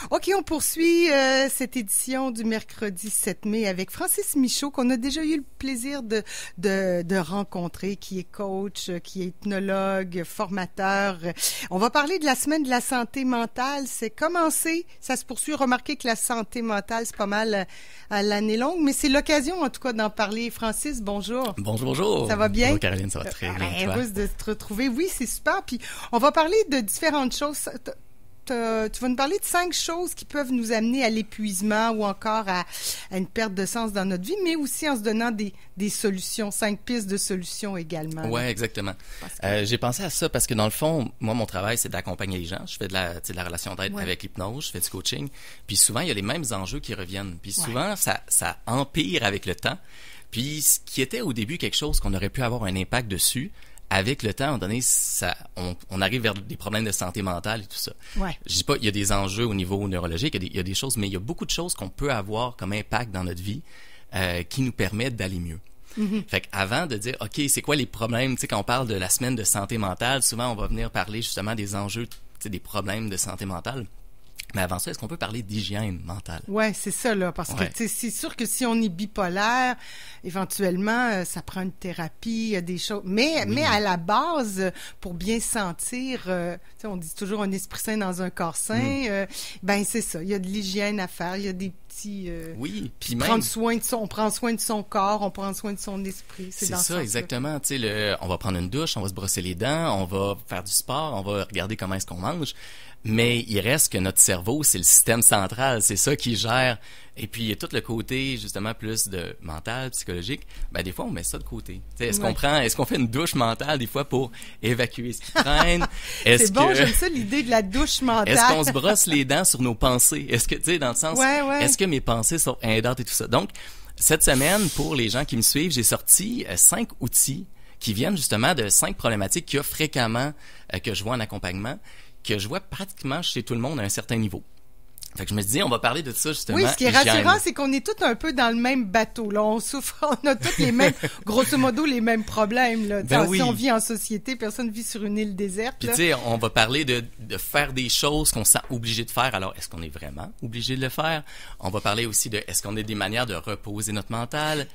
OK, on poursuit cette édition du mercredi 7 mai avec Francis Michaud, qu'on a déjà eu le plaisir de rencontrer, qui est coach, qui est ethnologue, formateur. On va parler de la semaine de la santé mentale. C'est commencé, ça se poursuit. Remarquez que la santé mentale, c'est pas mal à l'année longue, mais c'est l'occasion en tout cas d'en parler. Francis, bonjour. Bonjour, bonjour. Ça va bien? Bonjour Caroline, ça va très bien. Heureuse de te retrouver. Oui, c'est super. Puis on va parler de différentes choses. Tu vas nous parler de 5 choses qui peuvent nous amener à l'épuisement ou encore à une perte de sens dans notre vie, mais aussi en se donnant des solutions, 5 pistes de solutions également. Oui, exactement. J'ai pensé à ça parce que dans le fond, moi, mon travail, c'est d'accompagner les gens. Je fais de la relation d'aide avec l'hypnose, je fais du coaching. Puis souvent, il y a les mêmes enjeux qui reviennent. Puis souvent, ça empire avec le temps. Puis ce qui était au début quelque chose qu'on aurait pu avoir un impact dessus, avec le temps, à un moment donné, on arrive vers des problèmes de santé mentale et tout ça. Ouais. Je dis pas, il y a des enjeux au niveau neurologique, il y a des choses, mais il y a beaucoup de choses qu'on peut avoir comme impact dans notre vie qui nous permettent d'aller mieux. Mm-hmm. Fait qu'avant de dire, OK, c'est quoi les problèmes, tu sais, quand on parle de la semaine de santé mentale, souvent on va venir parler justement des enjeux, tu sais, des problèmes de santé mentale. Mais avant ça, est-ce qu'on peut parler d'hygiène mentale? Ouais, c'est ça, là, parce que c'est sûr que si on est bipolaire, éventuellement, ça prend une thérapie, il y a des choses. Mais à la base, pour bien se sentir, on dit toujours un esprit sain dans un corps sain, ben c'est ça, il y a de l'hygiène à faire, il y a des petits... puis on prend soin de son corps, on prend soin de son esprit. C'est ça, exactement. Tu sais, on va prendre une douche, on va se brosser les dents, on va faire du sport, on va regarder comment est-ce qu'on mange. Mais il reste que notre cerveau, c'est le système central, c'est ça qui gère. Et puis, il y a tout le côté, justement, plus de mental, psychologique. Ben, des fois, on met ça de côté. Est-ce qu'on fait une douche mentale, des fois, pour évacuer ce qui traîne? C'est bon, j'aime ça, l'idée de la douche mentale. Est-ce qu'on se brosse les dents sur nos pensées? Est-ce que, tu sais, dans le sens, est-ce que mes pensées sont indentes et tout ça? Donc, cette semaine, pour les gens qui me suivent, j'ai sorti 5 outils qui viennent, justement, de 5 problématiques qu'il y a fréquemment, que je vois en accompagnement, que je vois pratiquement chez tout le monde à un certain niveau. Fait que je me dis, on va parler de ça, justement. Oui, ce qui est rassurant, c'est qu'on est tous un peu dans le même bateau, là. On souffre, on a tous les mêmes, grosso modo, les mêmes problèmes, là. Si on vit en société, personne vit sur une île déserte. Puis, tu sais, on va parler de faire des choses qu'on se sent obligé de faire. Alors, est-ce qu'on est vraiment obligé de le faire? On va parler aussi de, est-ce qu'on a des manières de reposer notre mental?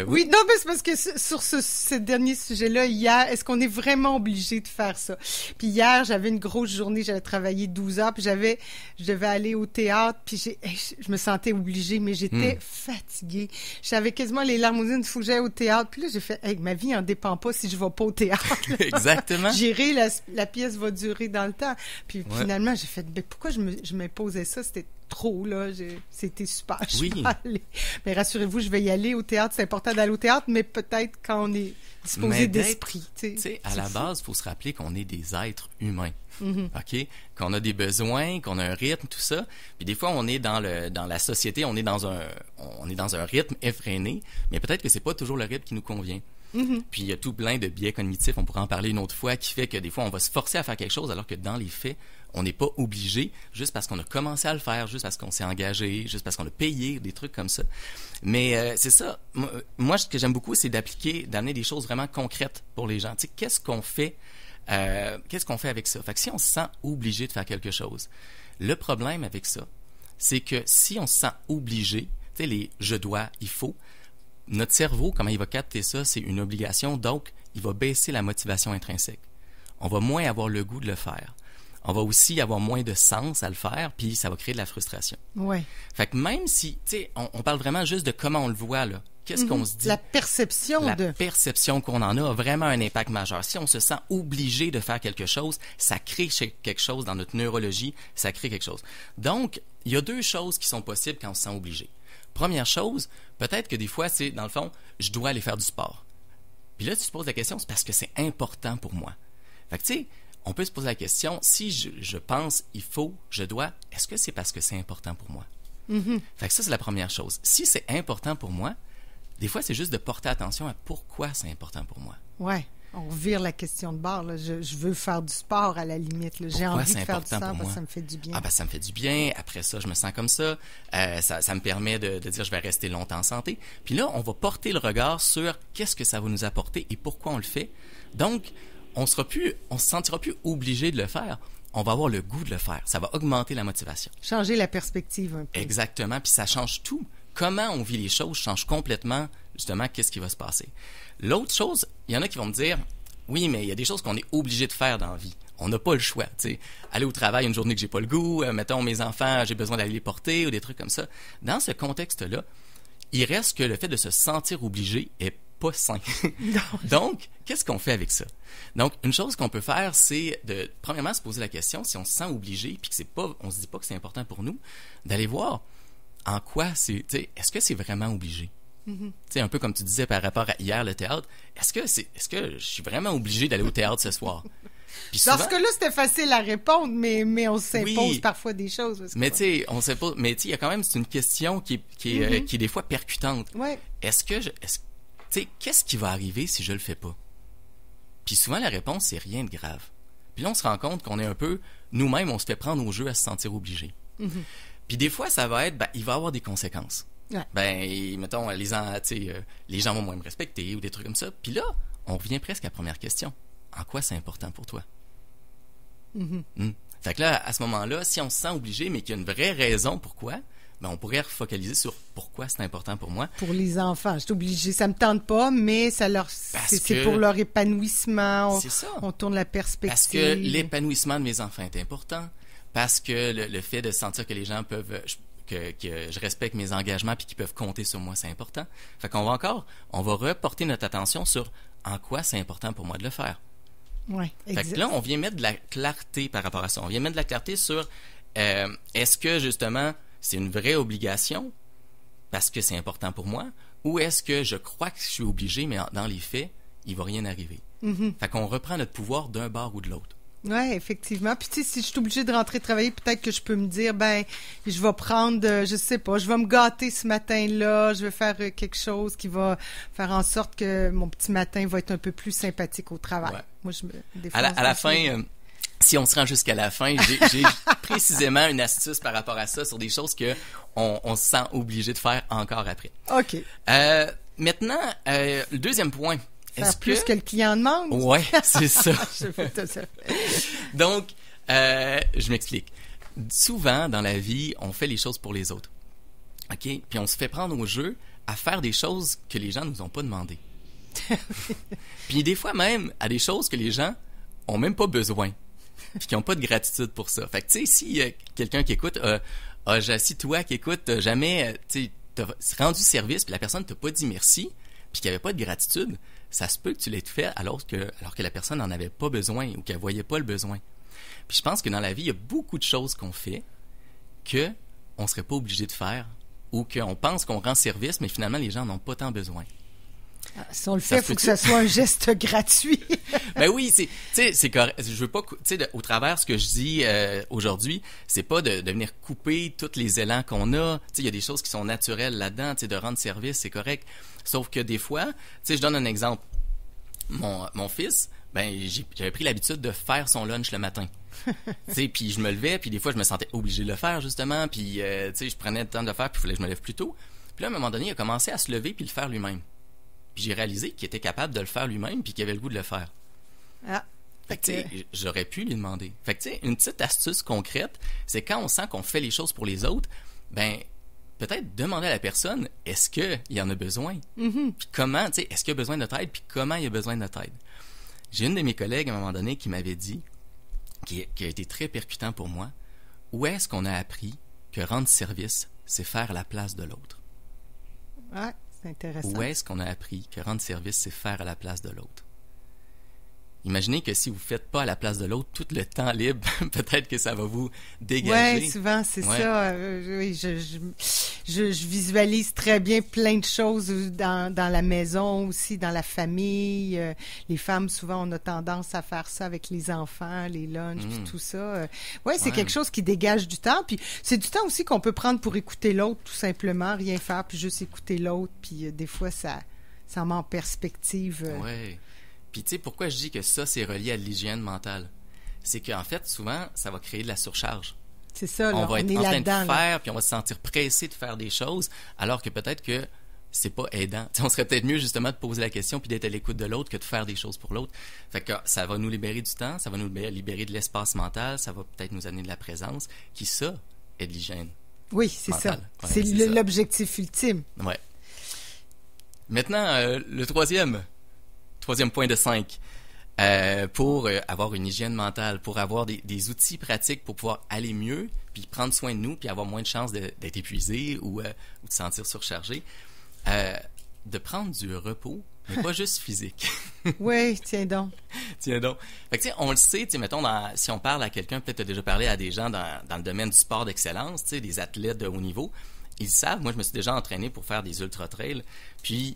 Oui, non, mais c'est parce que sur ce dernier sujet-là, hier, est-ce qu'on est vraiment obligé de faire ça? Puis hier, j'avais une grosse journée, j'avais travaillé 12 heures, puis je devais aller au théâtre, puis je me sentais obligée, mais j'étais fatiguée. J'avais quasiment les larmes aux yeux, il faut que j'aille au théâtre. Puis là, j'ai fait, hey, ma vie en dépend pas si je vais pas au théâtre. Exactement. Gérer, la pièce va durer dans le temps. Puis finalement, j'ai fait, ben, pourquoi je m'imposais ça? C'était trop, là. C'était super. Mais rassurez-vous, je vais y aller au théâtre. C'est important d'aller au théâtre, mais peut-être quand on est disposé d'esprit. Tu sais, à la base, il faut se rappeler qu'on est des êtres humains. OK? Qu'on a des besoins, qu'on a un rythme, tout ça. Puis des fois, on est dans la société, on est dans un rythme effréné, mais peut-être que c'est pas toujours le rythme qui nous convient. Puis il y a tout plein de biais cognitifs, on pourra en parler une autre fois, qui fait que des fois, on va se forcer à faire quelque chose, alors que dans les faits, on n'est pas obligé, juste parce qu'on a commencé à le faire, juste parce qu'on s'est engagé, juste parce qu'on a payé, des trucs comme ça. Mais c'est ça. Moi, ce que j'aime beaucoup, c'est d'amener des choses vraiment concrètes pour les gens. Tu sais, qu'est-ce qu'on fait avec ça? Fait que si on se sent obligé de faire quelque chose, le problème avec ça, c'est que si on se sent obligé, tu sais, les « je dois »,« il faut », notre cerveau, comment il va capter ça, c'est une obligation, donc il va baisser la motivation intrinsèque. On va moins avoir le goût de le faire. On va aussi avoir moins de sens à le faire, puis ça va créer de la frustration. Ouais. Fait que même si, tu sais, on parle vraiment juste de comment on le voit, là. Qu'est-ce qu'on se dit? La perception qu'on en a vraiment un impact majeur. Si on se sent obligé de faire quelque chose, ça crée quelque chose dans notre neurologie, ça crée quelque chose. Donc, il y a 2 choses qui sont possibles quand on se sent obligé. Première chose, peut-être que des fois, c'est, dans le fond, je dois aller faire du sport. Puis là, tu te poses la question, c'est parce que c'est important pour moi. Fait que, tu sais, on peut se poser la question, si je pense, il faut, je dois, est-ce que c'est parce que c'est important pour moi? Fait que ça, c'est la première chose. Si c'est important pour moi, des fois, c'est juste de porter attention à pourquoi c'est important pour moi. Ouais. On vire la question de bord. Là. Je veux faire du sport à la limite. Là. J'ai envie de faire du sport parce que ça me fait du bien. Ça me fait du bien. Après ça, je me sens comme ça. Ça me permet de dire je vais rester longtemps en santé. Puis là, on va porter le regard sur qu'est-ce que ça va nous apporter et pourquoi on le fait. Donc, on se sentira plus obligé de le faire. on va avoir le goût de le faire. Ça va augmenter la motivation. Changer la perspective un peu. Exactement, puis ça change tout. Comment on vit les choses change complètement, justement, qu'est-ce qui va se passer. L'autre chose, il y en a qui vont me dire, oui, mais il y a des choses qu'on est obligé de faire dans la vie. On n'a pas le choix, tu sais. Aller au travail une journée que j'ai pas le goût, mettons mes enfants, j'ai besoin d'aller les porter ou des trucs comme ça. Dans ce contexte-là, il reste que le fait de se sentir obligé est pas sain. Donc, qu'est-ce qu'on fait avec ça? Donc, une chose qu'on peut faire, c'est de, premièrement, se poser la question, si on se sent obligé, puis que c'est pas, on se dit pas que c'est important pour nous, d'aller voir en quoi c'est, tu sais, est-ce que c'est vraiment obligé? Tu sais, un peu comme tu disais par rapport à hier, le théâtre, est-ce que je suis vraiment obligé d'aller au théâtre ce soir? Puis souvent, dans ce cas-là, c'était facile à répondre, mais on s'impose parfois des choses. Mais tu sais, on sait pas, mais tu sais, il y a quand même, c'est une question qui est des fois percutante. Ouais. Tu sais, qu'est-ce qui va arriver si je le fais pas? Puis souvent, la réponse, c'est rien de grave. Puis là, on se rend compte qu'on est un peu, nous-mêmes, on se fait prendre au jeu à se sentir obligé. Puis des fois, ça va être, il va y avoir des conséquences. Ouais. Mettons, les gens vont moins me respecter ou des trucs comme ça. Puis là, on revient presque à la première question. En quoi c'est important pour toi? Fait que là, à ce moment-là, si on se sent obligé, mais qu'il y a une vraie raison pourquoi, on pourrait focaliser sur pourquoi c'est important pour moi. Pour les enfants, je suis obligée, ça me tente pas, mais c'est pour leur épanouissement. C'est ça. On tourne la perspective. Parce que l'épanouissement de mes enfants est important. Parce que le fait de sentir que les gens peuvent, que je respecte mes engagements puis qu'ils peuvent compter sur moi, c'est important. Fait qu'on va reporter notre attention sur en quoi c'est important pour moi de le faire. Ouais, fait que là, on vient mettre de la clarté par rapport à ça. On vient mettre de la clarté sur est-ce que, justement, c'est une vraie obligation parce que c'est important pour moi ou est-ce que je crois que je suis obligé, mais dans les faits, il va rien arriver. Fait qu'on reprend notre pouvoir d'un bord ou de l'autre. Oui, effectivement. Puis tu sais, si je suis obligée de rentrer travailler, peut-être que je peux me dire, je vais prendre, je sais pas, je vais me gâter ce matin-là, je vais faire quelque chose qui va faire en sorte que mon petit matin va être un peu plus sympathique au travail. Ouais. Moi, à la fin, si on se rend jusqu'à la fin, j'ai précisément une astuce par rapport à ça sur des choses que on se sent obligé de faire encore après. OK. Maintenant, le deuxième point. Faire plus que le client demande? Oui, c'est ça. Je fais tout ça. Donc, je m'explique. Souvent, dans la vie, on fait les choses pour les autres. OK? Puis on se fait prendre au jeu à faire des choses que les gens ne nous ont pas demandées. Puis des fois même, à des choses que les gens ont même pas besoin. Puis qui n'ont pas de gratitude pour ça. Fait que, tu sais, si quelqu'un qui écoute, si toi qui écoutes, jamais, tu sais, t'as rendu service, puis la personne t'a pas dit merci, puis qu'il n'y avait pas de gratitude, ça se peut que tu l'aies fait alors que la personne n'en avait pas besoin ou qu'elle voyait pas le besoin. Puis je pense que dans la vie, il y a beaucoup de choses qu'on fait que on serait pas obligé de faire ou qu'on pense qu'on rend service, mais finalement, les gens n'en ont pas tant besoin. Si on le fait, il faut que ça soit un geste gratuit. Ben oui, c'est correct. Je veux pas, au travers ce que je dis aujourd'hui, c'est pas de venir couper tous les élans qu'on a. Tu sais, il y a des choses qui sont naturelles là-dedans, tu sais, de rendre service, c'est correct. Sauf que des fois, tu sais, je donne un exemple. Mon fils, j'avais pris l'habitude de faire son lunch le matin. Tu sais, puis je me levais, puis des fois je me sentais obligé de le faire justement, puis tu sais, je prenais le temps de le faire, puis il fallait que je me lève plus tôt. Puis là, à un moment donné, il a commencé à se lever puis le faire lui-même. Puis j'ai réalisé qu'il était capable de le faire lui-même puis qu'il avait le goût de le faire. Ah. Fait que, tu sais, j'aurais pu lui demander. Fait que, tu sais, une petite astuce concrète, c'est quand on sent qu'on fait les choses pour les autres, peut-être demander à la personne, est-ce qu'il y en a besoin? Puis comment, tu sais, est-ce qu'il y a besoin de notre aide? Puis comment il y a besoin de notre aide? J'ai une de mes collègues, à un moment donné, qui m'avait dit, qui a été très percutant pour moi, où est-ce qu'on a appris que rendre service, c'est faire la place de l'autre? Ouais. C'est intéressant. Où est-ce qu'on a appris que rendre service, c'est faire à la place de l'autre? Imaginez que si vous ne faites pas à la place de l'autre tout le temps libre, peut-être que ça va vous dégager. Oui, souvent, c'est ça. Oui, je visualise très bien plein de choses dans la maison aussi, dans la famille. Les femmes, souvent, on a tendance à faire ça avec les enfants, les lunchs, puis tout ça. Oui, c'est quelque chose qui dégage du temps. Puis c'est du temps aussi qu'on peut prendre pour écouter l'autre, tout simplement. Rien faire, puis juste écouter l'autre. Puis des fois, ça met en perspective. Oui. Puis tu sais, pourquoi je dis que ça, c'est relié à l'hygiène mentale? C'est qu'en fait, souvent, ça va créer de la surcharge. C'est ça, là, on va être en train de là-dedans, faire, puis on va se sentir pressé de faire des choses, alors que peut-être que c'est pas aidant. T'sais, on serait peut-être mieux justement de poser la question puis d'être à l'écoute de l'autre que de faire des choses pour l'autre. Fait que ça va nous libérer du temps, ça va nous libérer de l'espace mental, ça va peut-être nous amener de la présence, qui ça est de l'hygiène. Oui, c'est mentale. ça. Ouais, c'est c'est ça. l'objectif ultime. Ouais. Maintenant, le troisième point de 5. Pour avoir une hygiène mentale, pour avoir des outils pratiques pour pouvoir aller mieux, puis prendre soin de nous, puis avoir moins de chances d'être épuisé ou de se sentir surchargé, de prendre du repos, mais pas juste physique. Oui, tiens donc. Tiens donc. Fait que, tu sais, on le sait, tu sais, mettons, si on parle à quelqu'un, peut-être tu as déjà parlé à des gens dans le domaine du sport d'excellence, tu sais, des athlètes de haut niveau, ils savent, moi je me suis déjà entraîné pour faire des ultra-trails, puis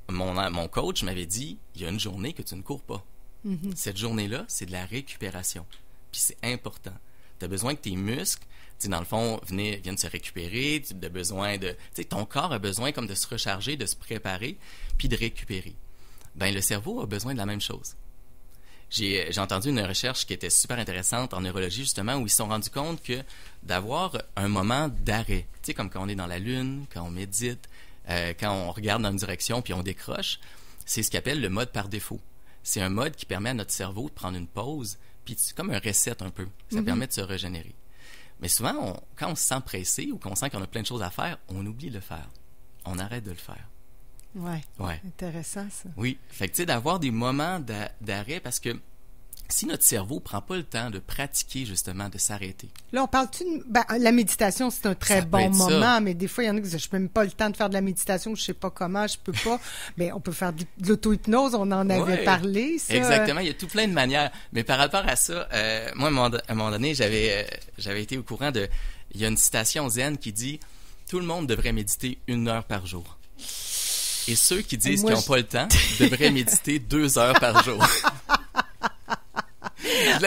mon coach m'avait dit, il y a une journée que tu ne cours pas. Mm-hmm. Cette journée-là, c'est de la récupération. Puis c'est important. Tu as besoin que tes muscles, tu sais, dans le fond, viennent se récupérer, tu as besoin de... Tu sais, ton corps a besoin comme de se recharger, de se préparer, puis de récupérer. Ben, le cerveau a besoin de la même chose. J'ai entendu une recherche qui était super intéressante en neurologie, justement, où ils se sont rendus compte que d'avoir un moment d'arrêt, tu sais, comme quand on est dans la lune, quand on médite, quand on regarde dans une direction puis on décroche, c'est ce qu'on appelle le mode par défaut. C'est un mode qui permet à notre cerveau de prendre une pause, puis c'est comme un reset un peu. Ça permet de se régénérer. Mais souvent, quand on se sent pressé ou qu'on sent qu'on a plein de choses à faire, on oublie de le faire. On arrête de le faire. Ouais. Ouais. Intéressant, ça. Oui. Fait que, tu sais, d'avoir des moments d'arrêt, parce que si notre cerveau prend pas le temps de pratiquer, justement, de s'arrêter. Là, on parle-tu de... Ben, la méditation, c'est un très bon moment, mais des fois, il y en a qui disent, je n'ai même pas le temps de faire de la méditation, je sais pas comment, je peux pas. Mais on peut faire de l'auto-hypnose, on en avait parlé, ça. Exactement, il y a tout plein de manières. Mais par rapport à ça, moi, à un moment donné, j'avais été au courant de... Il y a une citation zen qui dit « Tout le monde devrait méditer 1 heure par jour. » Et ceux qui disent qu'ils n'ont pas le temps devraient méditer 2 heures par jour. Je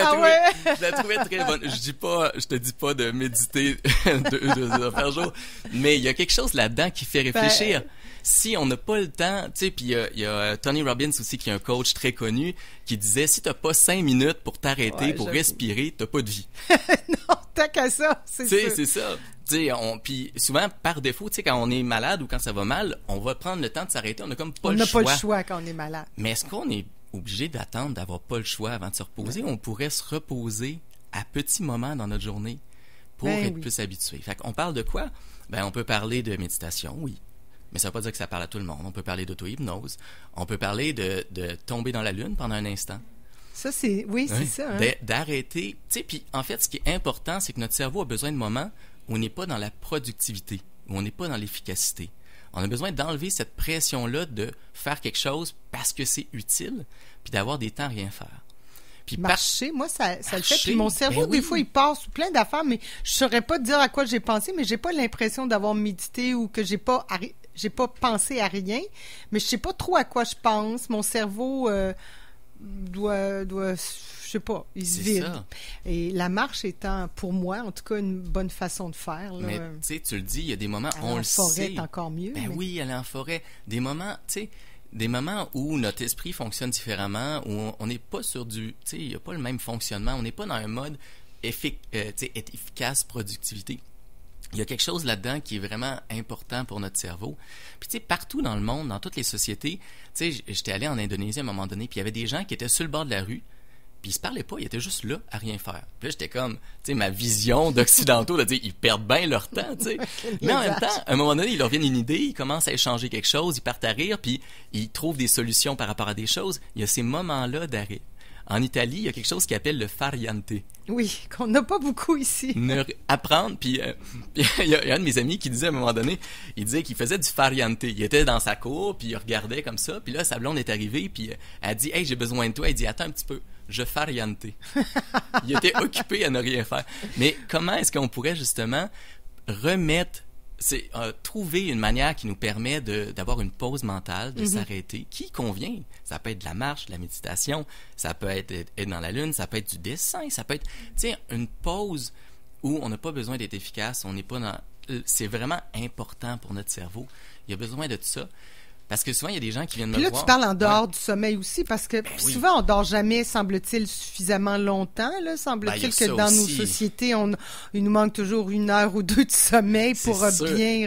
la trouvais très bonne. Je te dis pas de méditer 2 heures par jour, mais il y a quelque chose là-dedans qui fait réfléchir. Si on n'a pas le temps, tu sais, puis il y a Tony Robbins aussi qui est un coach très connu qui disait si t'as pas 5 minutes pour t'arrêter, pour respirer, t'as pas de vie. Non, tant qu'à ça, c'est ça. C'est ça. Puis souvent, par défaut, tu sais, quand on est malade ou quand ça va mal, on va prendre le temps de s'arrêter. On n'a comme pas le choix. On n'a pas le choix quand on est malade. Mais est-ce qu'on est obligé d'attendre d'avoir pas le choix avant de se reposer? On pourrait se reposer à petits moments dans notre journée pour être plus habitué. Fait qu'on parle de quoi? Ben, on peut parler de méditation, oui. Mais ça ne veut pas dire que ça parle à tout le monde. On peut parler d'auto-hypnose. On peut parler de tomber dans la lune pendant un instant. Ça, c'est... Oui, c'est ça. Hein? D'arrêter. Tu sais, puis en fait, ce qui est important, c'est que notre cerveau a besoin de moments où on n'est pas dans la productivité, où on n'est pas dans l'efficacité. On a besoin d'enlever cette pression-là de faire quelque chose parce que c'est utile, puis d'avoir des temps à rien faire. Puis marcher, moi, ça le fait. Puis mon cerveau, des fois, il passe sous plein d'affaires, mais je ne saurais pas dire à quoi j'ai pensé, mais j'ai pas l'impression d'avoir médité ou que j'ai pas pensé à rien, mais je sais pas trop à quoi je pense. Mon cerveau doit je sais pas, il se vide. Ça. Et la marche étant, pour moi, en tout cas, une bonne façon de faire. Là, mais tu sais, tu le dis, il y a des moments, on le sait. En forêt, c'est encore mieux. Ben oui, aller en forêt. Des moments, tu sais, des moments où notre esprit fonctionne différemment, où on n'est pas sur du... Tu sais, il n'y a pas le même fonctionnement. On n'est pas dans un mode efficace, productivité. Il y a quelque chose là-dedans qui est vraiment important pour notre cerveau. Puis, tu sais, partout dans le monde, dans toutes les sociétés, tu sais, j'étais allé en Indonésie à un moment donné, puis il y avait des gens qui étaient sur le bord de la rue, puis ils se parlaient pas, ils étaient juste là à rien faire. Puis là, j'étais comme, tu sais, ma vision d'occidentaux de dire, ils perdent bien leur temps, tu sais. Mais en même temps, à un moment donné, il leur vient une idée, ils commencent à échanger quelque chose, ils partent à rire, puis ils trouvent des solutions par rapport à des choses. Il y a ces moments-là d'arrêt. En Italie, il y a quelque chose qui appelle le fariante. Oui, qu'on n'a pas beaucoup ici. Apprendre, puis il y a un de mes amis qui disait à un moment donné, il disait qu'il faisait du fariante. Il était dans sa cour, puis il regardait comme ça, puis là, sa blonde est arrivée, puis elle a dit « Hey, j'ai besoin de toi ». Il dit « Attends un petit peu, je fariante ». Il était occupé à ne rien faire. Mais comment est-ce qu'on pourrait justement remettre... C'est trouver une manière qui nous permet d'avoir une pause mentale, de s'arrêter, qui convient. Ça peut être de la marche, de la méditation, ça peut être dans la lune, ça peut être du dessin, ça peut être, tu sais, une pause où on n'a pas besoin d'être efficace, on n'est pas dans... C'est vraiment important pour notre cerveau. Il y a besoin de tout ça. Parce que souvent, il y a des gens qui viennent me voir... Puis là, tu parles en dehors du sommeil aussi, parce que souvent, on dort jamais, semble-t-il, suffisamment longtemps. Là. Semble-t-il que dans nos sociétés, il nous manque toujours 1 heure ou 2 de sommeil pour bien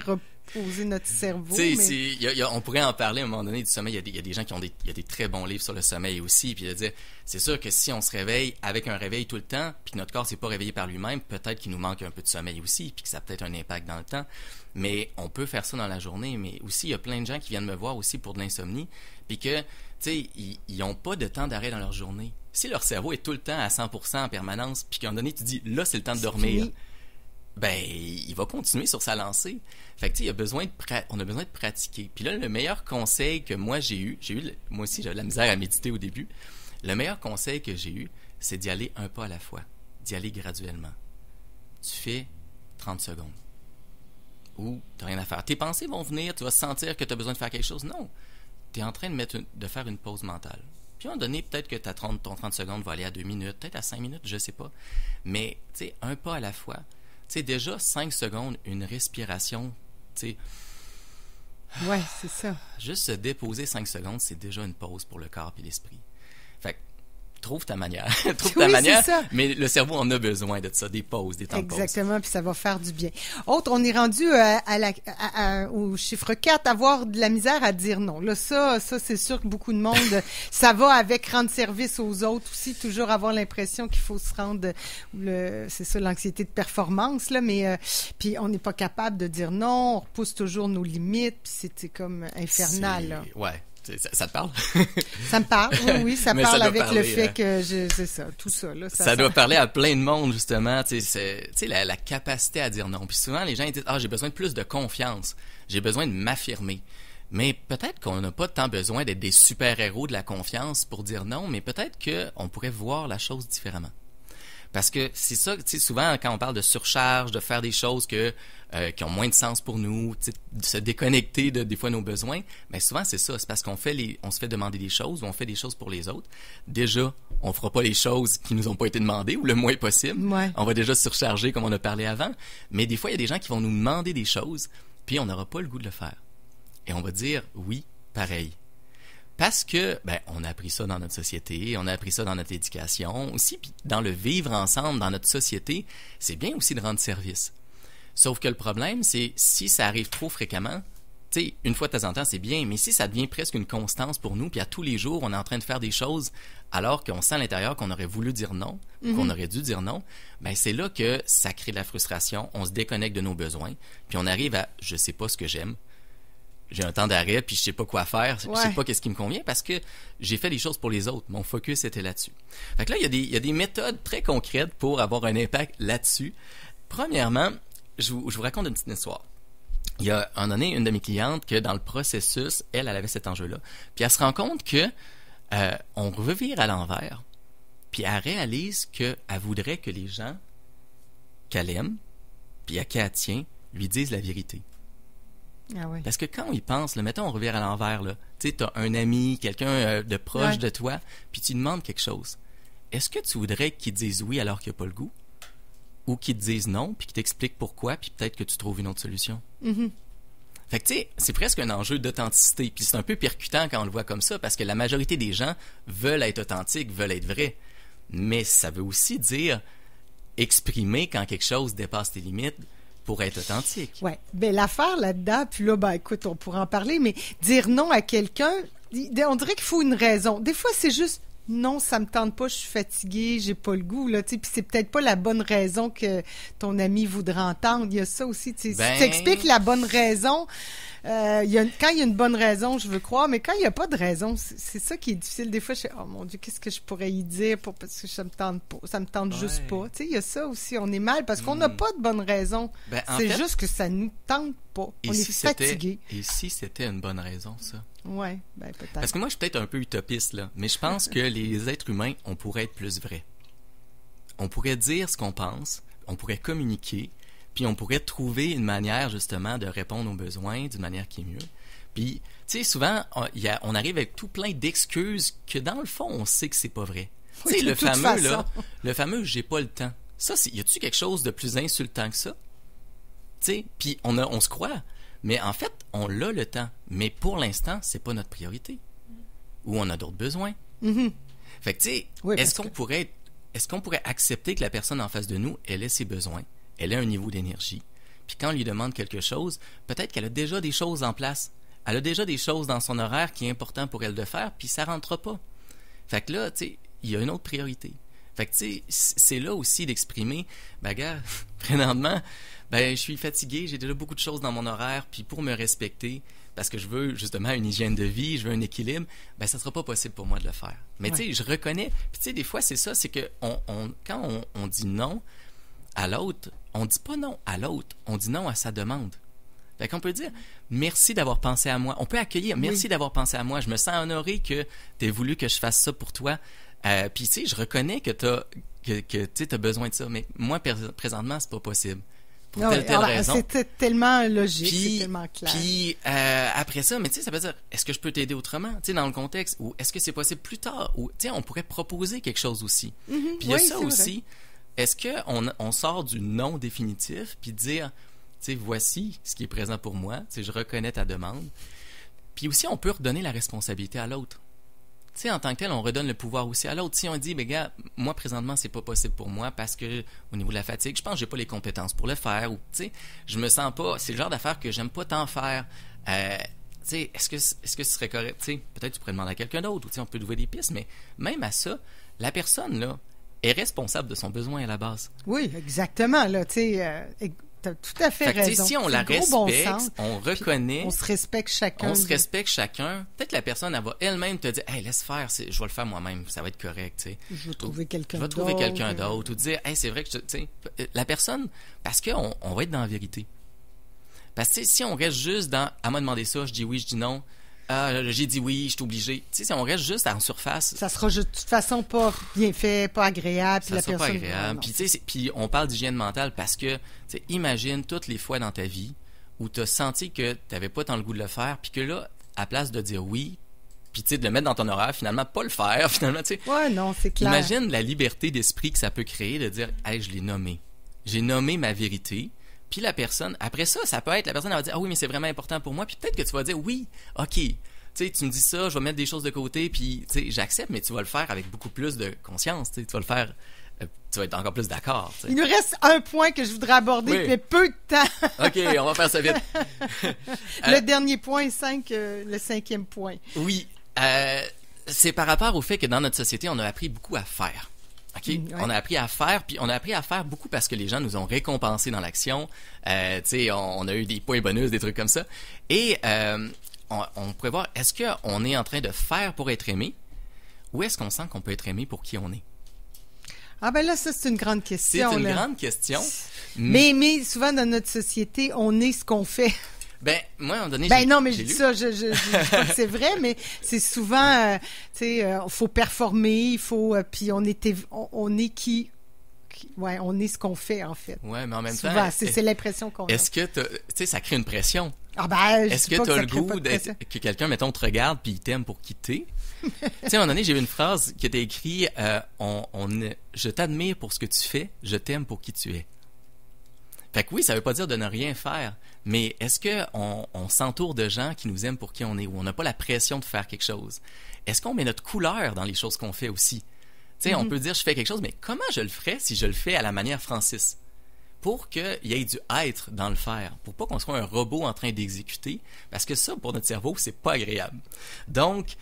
poser notre cerveau. Tu sais, Mais... on pourrait en parler à un moment donné du sommeil. Il y a des gens qui ont il y a des très bons livres sur le sommeil aussi. Puis de dire, c'est sûr que si on se réveille avec un réveil tout le temps, puis que notre corps s'est pas réveillé par lui-même, peut-être qu'il nous manque un peu de sommeil aussi, puis que ça a peut-être un impact dans le temps. Mais on peut faire ça dans la journée. Mais aussi, il y a plein de gens qui viennent me voir aussi pour de l'insomnie, puis que, tu sais, ils ont pas de temps d'arrêt dans leur journée. Si leur cerveau est tout le temps à 100% en permanence, puis qu'à un moment donné, tu dis, là, c'est le temps de dormir. Fini. Ben, il va continuer sur sa lancée. Fait que, tu sais, on a besoin de pratiquer. Puis là, le meilleur conseil que moi moi aussi, j'avais de la misère à méditer au début. Le meilleur conseil que j'ai eu, c'est d'y aller un pas à la fois, d'y aller graduellement. Tu fais 30 secondes. Ou t'as rien à faire. Tes pensées vont venir, tu vas sentir que tu as besoin de faire quelque chose. Non. Tu es en train de faire une pause mentale. Puis à un moment donné, peut-être que ton 30 secondes va aller à 2 minutes, peut-être à 5 minutes, je sais pas. Mais, tu sais, un pas à la fois. Tu sais, déjà, 5 secondes, une respiration, tu sais... Ouais, c'est ça. Juste se déposer 5 secondes, c'est déjà une pause pour le corps et l'esprit. Fait que, trouve ta manière. C'est ça. Mais le cerveau en a besoin de ça, des pauses, des temps de pause. Exactement, puis ça va faire du bien. Autre, on est rendu au chiffre 4, avoir de la misère à dire non. Là, ça c'est sûr que beaucoup de monde, ça va avec rendre service aux autres aussi, toujours avoir l'impression qu'il faut se rendre, c'est ça, l'anxiété de performance, là, mais puis on n'est pas capable de dire non, on repousse toujours nos limites, puis c'est comme infernal, là. Ouais. Ça te parle? Ça me parle, oui, ça Mais parle ça avec parler, le fait que c'est ça, tout ça. Là, ça doit parler à plein de monde, justement, tu sais, la capacité à dire non. Puis souvent, les gens ils disent, j'ai besoin de plus de confiance, j'ai besoin de m'affirmer. Mais peut-être qu'on n'a pas tant besoin d'être des super-héros de la confiance pour dire non, mais peut-être qu'on pourrait voir la chose différemment. Parce que c'est ça, tu sais, souvent, quand on parle de surcharge, de faire des choses qui ont moins de sens pour nous, de se déconnecter des fois nos besoins, mais souvent c'est ça, c'est parce qu'on se fait demander des choses ou on fait des choses pour les autres. Déjà, on fera pas les choses qui nous ont pas été demandées ou le moins possible. Ouais. On va déjà se surcharger comme on a parlé avant. Mais des fois, il y a des gens qui vont nous demander des choses, puis on n'aura pas le goût de le faire. Et on va dire oui, pareil. Parce que, on a appris ça dans notre société, on a appris ça dans notre éducation aussi, puis dans le vivre ensemble dans notre société, c'est bien aussi de rendre service. Sauf que le problème, c'est si ça arrive trop fréquemment, tu sais, une fois de temps en temps, c'est bien, mais si ça devient presque une constance pour nous, puis à tous les jours, on est en train de faire des choses alors qu'on sent à l'intérieur qu'on aurait voulu dire non, qu'on aurait dû dire non, c'est là que ça crée de la frustration, on se déconnecte de nos besoins, puis on arrive à « je sais pas ce que j'aime ». J'ai un temps d'arrêt, puis je sais pas quoi faire, je sais pas qu'est-ce qui me convient parce que j'ai fait des choses pour les autres. Mon focus était là-dessus. Fait que là, il y a des méthodes très concrètes pour avoir un impact là-dessus. Premièrement, je vous raconte une petite histoire. Il y a un donné, une de mes clientes, que dans le processus, elle avait cet enjeu-là. Puis elle se rend compte que on revire à l'envers, puis elle réalise qu'elle voudrait que les gens qu'elle aime, puis à qui elle tient, lui disent la vérité. Ah oui. Parce que quand on y pense, mettons on revient à l'envers, tu sais, t'as un ami, quelqu'un de proche de toi, puis tu lui demandes quelque chose. Est-ce que tu voudrais qu'il te dise oui alors qu'il n'a pas le goût? Ou qu'il te dise non, puis qu'il t'explique pourquoi, puis peut-être que tu trouves une autre solution? Mm-hmm. Fait que tu sais, c'est presque un enjeu d'authenticité, puis c'est un peu percutant quand on le voit comme ça, parce que la majorité des gens veulent être authentiques, veulent être vrais. Mais ça veut aussi dire exprimer quand quelque chose dépasse tes limites, pour être authentique. Oui. Bien, l'affaire là-dedans, puis là, écoute, on pourra en parler, mais dire non à quelqu'un, on dirait qu'il faut une raison. Des fois, c'est juste non, ça me tente pas, je suis fatiguée, j'ai pas le goût, là, tu sais, puis c'est peut-être pas la bonne raison que ton ami voudrait entendre. Il y a ça aussi, tu sais. Si tu expliques la bonne raison, quand il y a une bonne raison, je veux croire, mais quand il n'y a pas de raison, c'est ça qui est difficile. Des fois, je suis, oh mon Dieu, qu'est-ce que je pourrais y dire parce que ça me tente pas, ça me tente juste pas. Tu sais, il y a ça aussi, on est mal parce qu'on n'a pas de bonne raison. C'est juste que ça nous tente pas. On est fatigué. Et si c'était une bonne raison, ça? Oui, peut-être. Parce que moi, je suis peut-être un peu utopiste, là, mais je pense que les êtres humains, on pourrait être plus vrais. On pourrait dire ce qu'on pense, on pourrait communiquer, puis on pourrait trouver une manière, justement, de répondre aux besoins d'une manière qui est mieux. Puis, tu sais, souvent, on arrive avec tout plein d'excuses que, dans le fond, on sait que c'est pas vrai. Tu sais, le fameux « j'ai pas le temps ». Ça, y a-tu quelque chose de plus insultant que ça? Tu sais, puis on se croit. Mais en fait, on l'a le temps. Mais pour l'instant, c'est pas notre priorité. Ou on a d'autres besoins. Mm-hmm. Fait que, tu sais, est-ce qu'on pourrait accepter que la personne en face de nous, elle ait ses besoins, elle ait un niveau d'énergie, Puis quand on lui demande quelque chose, peut-être qu'elle a déjà des choses en place. Elle a déjà des choses dans son horaire qui est important pour elle de faire, puis ça rentre pas. Fait que là, tu sais, il y a une autre priorité. Fait que, tu sais, c'est là aussi d'exprimer, ben, gars, présentement, ben, je suis fatigué, j'ai déjà beaucoup de choses dans mon horaire, puis pour me respecter, parce que je veux justement une hygiène de vie, je veux un équilibre, ben, ça sera pas possible pour moi de le faire. Mais, tu sais, je reconnais, puis, tu sais, des fois, c'est ça, c'est que quand on dit non à l'autre, on dit pas non à l'autre, on dit non à sa demande. Fait qu'on peut dire merci d'avoir pensé à moi. On peut accueillir merci d'avoir pensé à moi. Je me sens honoré que tu aies voulu que je fasse ça pour toi. Puis tu sais, je reconnais que tu as besoin de ça, mais moi présentement, c'est pas possible. Pour telle raison. C'est tellement logique, c'est tellement clair. Puis après ça, mais tu sais, ça veut dire est-ce que je peux t'aider autrement, tu sais, dans le contexte, ou est-ce que c'est possible plus tard, ou tu sais, on pourrait proposer quelque chose aussi. Puis il y a ça aussi. Est-ce que on sort du non définitif puis dire tu sais, voici ce qui est présent pour moi. Tu sais, je reconnais ta demande. Puis aussi, on peut redonner la responsabilité à l'autre. Tu sais, en tant que tel, on redonne le pouvoir aussi à l'autre. Si on dit, ben gars, moi, présentement, c'est pas possible pour moi parce que, au niveau de la fatigue, je pense que j'ai pas les compétences pour le faire. Ou, tu sais, je me sens pas... C'est le genre d'affaire que j'aime pas tant faire. Tu sais, est-ce que ce serait correct? Tu sais, peut-être tu pourrais demander à quelqu'un d'autre. Ou, tu sais, on peut trouver des pistes. Mais même à ça, la personne, là, est responsable de son besoin à la base. Oui, exactement. Là, tu sais... T'as tout à fait raison. Si on la respecte, on reconnaît... On se respecte chacun. On se respecte chacun. Peut-être que la personne, elle va elle-même te dire « Hey, laisse faire, je vais le faire moi-même, ça va être correct. » tu sais. Je vais trouver quelqu'un d'autre. Je vais trouver quelqu'un d'autre. Ou dire « Hey, c'est vrai que... » tu sais, la personne, parce qu'on va être dans la vérité. Parce que si on reste juste dans « Elle m'a demandé ça, je dis oui, je dis non. » j'ai dit oui, je suis obligé. Tu sais, si on reste juste en surface... Ça sera de toute façon pas bien fait, pas agréable. Ça sera pas agréable. Puis, tu sais, puis on parle d'hygiène mentale parce que, tu sais, imagine toutes les fois dans ta vie où tu as senti que tu n'avais pas tant le goût de le faire, puis que là, à place de dire oui, puis tu sais, de le mettre dans ton horaire, finalement, pas le faire, finalement, tu sais. Ouais, non, c'est clair. Imagine la liberté d'esprit que ça peut créer de dire, hey, je l'ai nommé. J'ai nommé ma vérité. Puis la personne, après ça, ça peut être, la personne elle va dire, ah oui, mais c'est vraiment important pour moi. Puis peut-être que tu vas dire, oui, ok, tu sais, tu me dis ça, je vais mettre des choses de côté, puis tu sais, j'accepte, mais tu vas le faire avec beaucoup plus de conscience, tu sais, tu vas le faire, tu vas être encore plus d'accord. T'sais. Il nous reste un point que je voudrais aborder, mais peu de temps. Ok, on va faire ça vite. Le dernier point, le 5e point. Oui, c'est par rapport au fait que dans notre société, on a appris beaucoup à faire. Okay? Ouais. On a appris à faire, puis on a appris à faire beaucoup parce que les gens nous ont récompensés dans l'action. Tu sais, on a eu des points bonus, des trucs comme ça. Et on pourrait voir, est-ce qu'on est en train de faire pour être aimé ou est-ce qu'on sent qu'on peut être aimé pour qui on est? Ah ben là, ça, c'est une grande question. C'est une grande question. Mais souvent, dans notre société, on est ce qu'on fait. Ben, moi, à un moment donné, non, mais je dis ça, je dis pas que c'est vrai, mais c'est souvent, tu sais, faut performer, il faut, puis on est qui, ouais, on est ce qu'on fait, en fait. Ouais, mais en même souvent, temps. C'est l'impression qu'on a. Est-ce que, tu sais, ça crée une pression? Ah ben, est-ce que tu as le goût que quelqu'un, mettons, te regarde puis il t'aime pour qui t'es? Tu sais, à un moment donné, j'ai vu une phrase qui était écrite, je t'admire pour ce que tu fais, je t'aime pour qui tu es. Fait que oui, ça veut pas dire de ne rien faire, mais est-ce qu'on s'entoure de gens qui nous aiment pour qui on est, où on n'a pas la pression de faire quelque chose? Est-ce qu'on met notre couleur dans les choses qu'on fait aussi? Tu sais, on peut dire je fais quelque chose, mais comment je le ferais si je le fais à la manière Francis? Pour qu'il y ait du être dans le faire, pour pas qu'on soit un robot en train d'exécuter, parce que ça, pour notre cerveau, c'est pas agréable. Donc,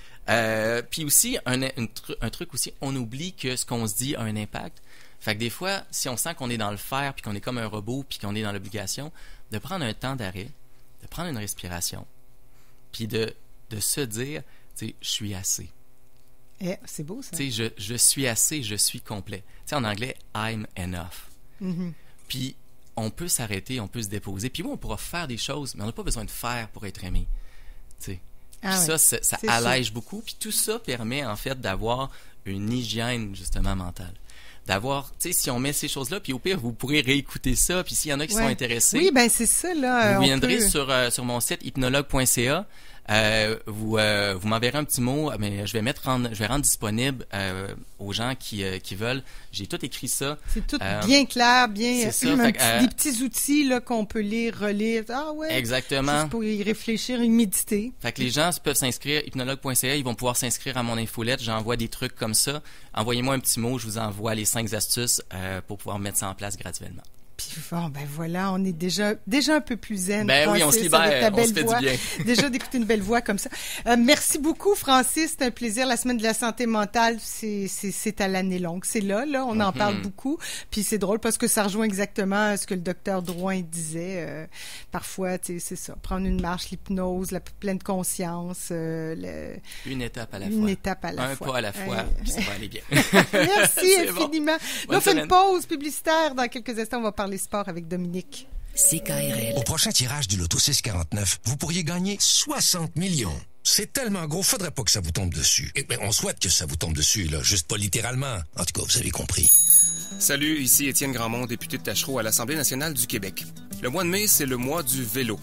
puis aussi, un truc aussi, on oublie que ce qu'on se dit a un impact. Fait que des fois, si on sent qu'on est dans le faire, puis qu'on est comme un robot, puis qu'on est dans l'obligation, de prendre un temps d'arrêt, de prendre une respiration, puis de se dire, tu sais, je suis assez. C'est beau, ça. Tu sais, je suis assez, je suis complet. Tu sais, en anglais, I'm enough. Mm-hmm. Puis, on peut s'arrêter, on peut se déposer. Puis oui, on pourra faire des choses, mais on n'a pas besoin de faire pour être aimé. Tu sais. Puis ça allège beaucoup. Puis tout ça permet, en fait, d'avoir une hygiène, justement, mentale. D'avoir, tu sais, si on met ces choses-là, puis au pire, vous pourrez réécouter ça, puis s'il y en a qui sont intéressés... Oui, ben c'est ça, là. Vous viendrez sur mon site hypnologue.ca. Vous m'enverrez un petit mot, mais je vais rendre disponible aux gens qui veulent. J'ai tout écrit ça. C'est tout bien clair, bien. C'est ça. Des petits outils là qu'on peut lire, relire. Ah ouais. Exactement. Juste pour y réfléchir et méditer. Fait que les gens peuvent s'inscrire hypnologue.ca. Ils vont pouvoir s'inscrire à mon infolette. J'envoie des trucs comme ça. Envoyez-moi un petit mot. Je vous envoie les 5 astuces pour pouvoir mettre ça en place graduellement. Puis bon, ben voilà, on est déjà un peu plus zen. Ben Francis, oui, on se libère, avec ta belle on se fait voix. du bien. Déjà d'écouter une belle voix comme ça. Merci beaucoup, Francis. C'est un plaisir. La semaine de la santé mentale, c'est à l'année longue. C'est là, on en parle beaucoup. Puis c'est drôle parce que ça rejoint exactement ce que le docteur Drouin disait. Parfois, tu sais, c'est ça. Prendre une marche, l'hypnose, la pleine conscience. Une étape à la fois. Une étape à la fois. Un pas à la fois, puis ça va aller bien. Merci infiniment. Bon. Là, on fait une pause publicitaire. Dans quelques instants, on va parler sport avec Dominique. CKRL. Au prochain tirage du loto 649, vous pourriez gagner 60 millions. C'est tellement gros, faudrait pas que ça vous tombe dessus. Et ben, on souhaite que ça vous tombe dessus, là, juste pas littéralement. En tout cas, vous avez compris. Salut, ici Étienne Grandmont, député de Tachereau à l'Assemblée nationale du Québec. Le mois de mai, c'est le mois du vélo.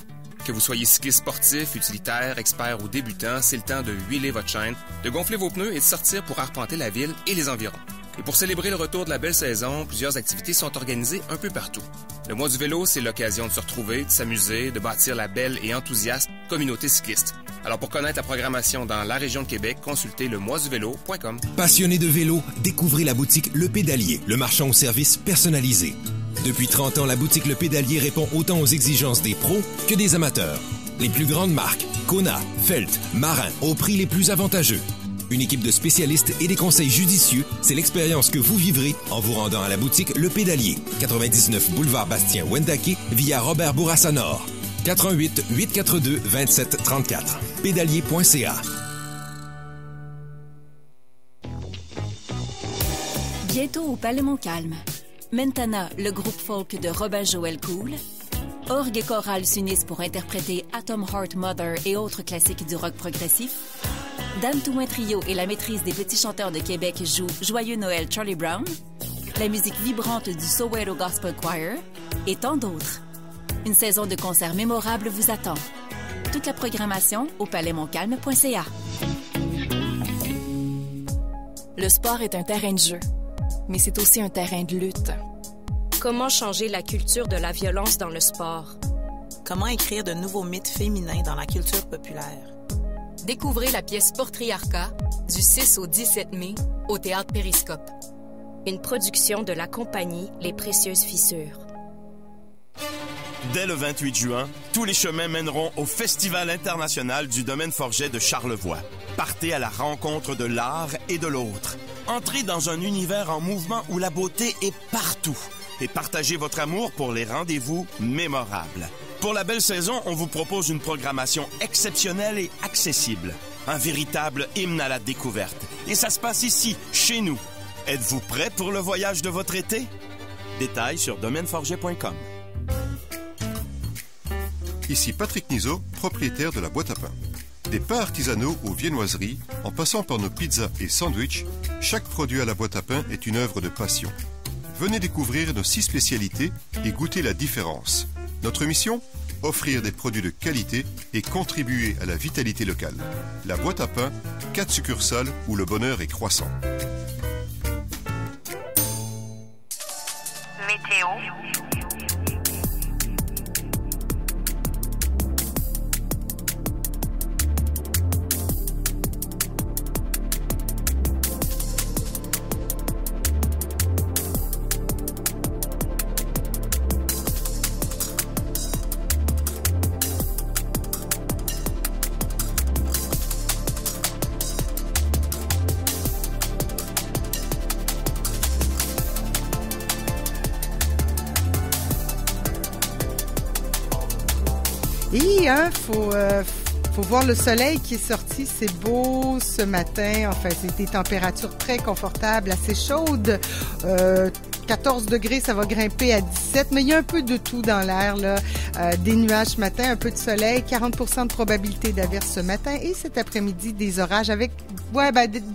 Que vous soyez cycliste sportif, utilitaire, expert ou débutant, c'est le temps de huiler votre chaîne, de gonfler vos pneus et de sortir pour arpenter la ville et les environs. Et pour célébrer le retour de la belle saison, plusieurs activités sont organisées un peu partout. Le mois du vélo, c'est l'occasion de se retrouver, de s'amuser, de bâtir la belle et enthousiaste communauté cycliste. Alors pour connaître la programmation dans la région de Québec, consultez lemoisduvelo.com. Passionnés de vélo, découvrez la boutique Le Pédalier, le marchand au service personnalisé. Depuis 30 ans, la boutique Le Pédalier répond autant aux exigences des pros que des amateurs. Les plus grandes marques, Kona, Felt, Marin, au prix les plus avantageux. Une équipe de spécialistes et des conseils judicieux, c'est l'expérience que vous vivrez en vous rendant à la boutique Le Pédalier, 99 boulevard Bastien-Wendake, via Robert Bourassa Nord. 88 842 27 34. Pédalier.ca. Bientôt au Palais Montcalm. Mentana, le groupe folk de Robin Joël Cool. Orgue et chorale s'unissent pour interpréter Atom Heart Mother et autres classiques du rock progressif. Dan Touin Trio et la maîtrise des petits chanteurs de Québec jouent Joyeux Noël Charlie Brown, la musique vibrante du Soweto Gospel Choir et tant d'autres. Une saison de concerts mémorables vous attend. Toute la programmation au palaismontcalm.ca. Le sport est un terrain de jeu, mais c'est aussi un terrain de lutte. Comment changer la culture de la violence dans le sport? Comment écrire de nouveaux mythes féminins dans la culture populaire? Découvrez la pièce Portriarcat du 6 au 17 mai au Théâtre Périscope. Une production de la compagnie Les Précieuses Fissures. Dès le 28 juin, tous les chemins mèneront au Festival international du domaine Forget de Charlevoix. Partez à la rencontre de l'art et de l'autre. Entrez dans un univers en mouvement où la beauté est partout. Et partagez votre amour pour les rendez-vous mémorables. Pour la belle saison, on vous propose une programmation exceptionnelle et accessible. Un véritable hymne à la découverte. Et ça se passe ici, chez nous. Êtes-vous prêt pour le voyage de votre été? Détails sur domaineforget.com. Ici Patrick Nizot, propriétaire de la Boîte à pain. Des pains artisanaux aux viennoiseries, en passant par nos pizzas et sandwichs, chaque produit à la Boîte à pain est une œuvre de passion. Venez découvrir nos 6 spécialités et goûter la différence. Notre mission? Offrir des produits de qualité et contribuer à la vitalité locale. La Boîte à pain, 4 succursales où le bonheur est croissant. Météo. Et faut voir le soleil qui est sorti. C'est beau ce matin. Enfin, c'est des températures très confortables, assez chaudes. 14 degrés, ça va grimper à 17, mais il y a un peu de tout dans l'air, là. Des nuages ce matin, un peu de soleil, 40% de probabilité d'averse ce matin et cet après-midi, des orages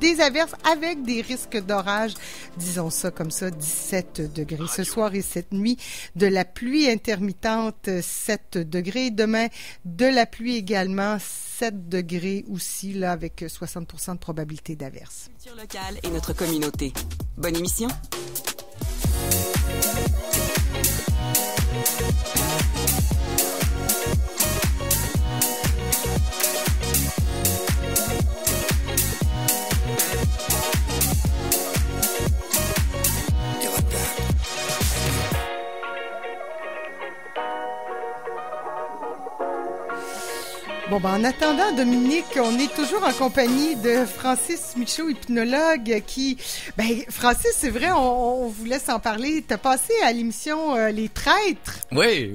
des averses avec des risques d'orage, disons ça comme ça, 17 degrés. Ce soir et cette nuit, de la pluie intermittente, 7 degrés. Demain, de la pluie également, 7 degrés aussi, là, avec 60% de probabilité d'averse. Culture locale et notre communauté. Bonne émission. Bon, ben, en attendant, Dominique, on est toujours en compagnie de Francis Michaud, hypnologue, qui... Ben, Francis, c'est vrai, on vous laisse en parler. T'as passé à l'émission Les Traîtres. Oui.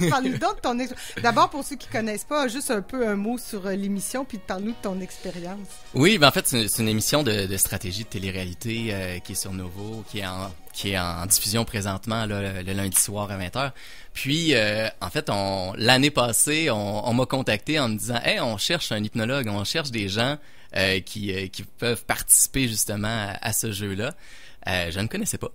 Parle-nous donc de ton... D'abord, pour ceux qui connaissent pas, juste un peu un mot sur l'émission, puis parle-nous de ton expérience. Oui, ben en fait, c'est une émission de stratégie de télé-réalité qui est sur Novo, qui est en diffusion présentement là, le lundi soir à 20h. Puis, en fait, l'année passée, on m'a contacté en me disant « Hey, on cherche un hypnologue, on cherche des gens qui peuvent participer justement à ce jeu-là. » Je ne connaissais pas.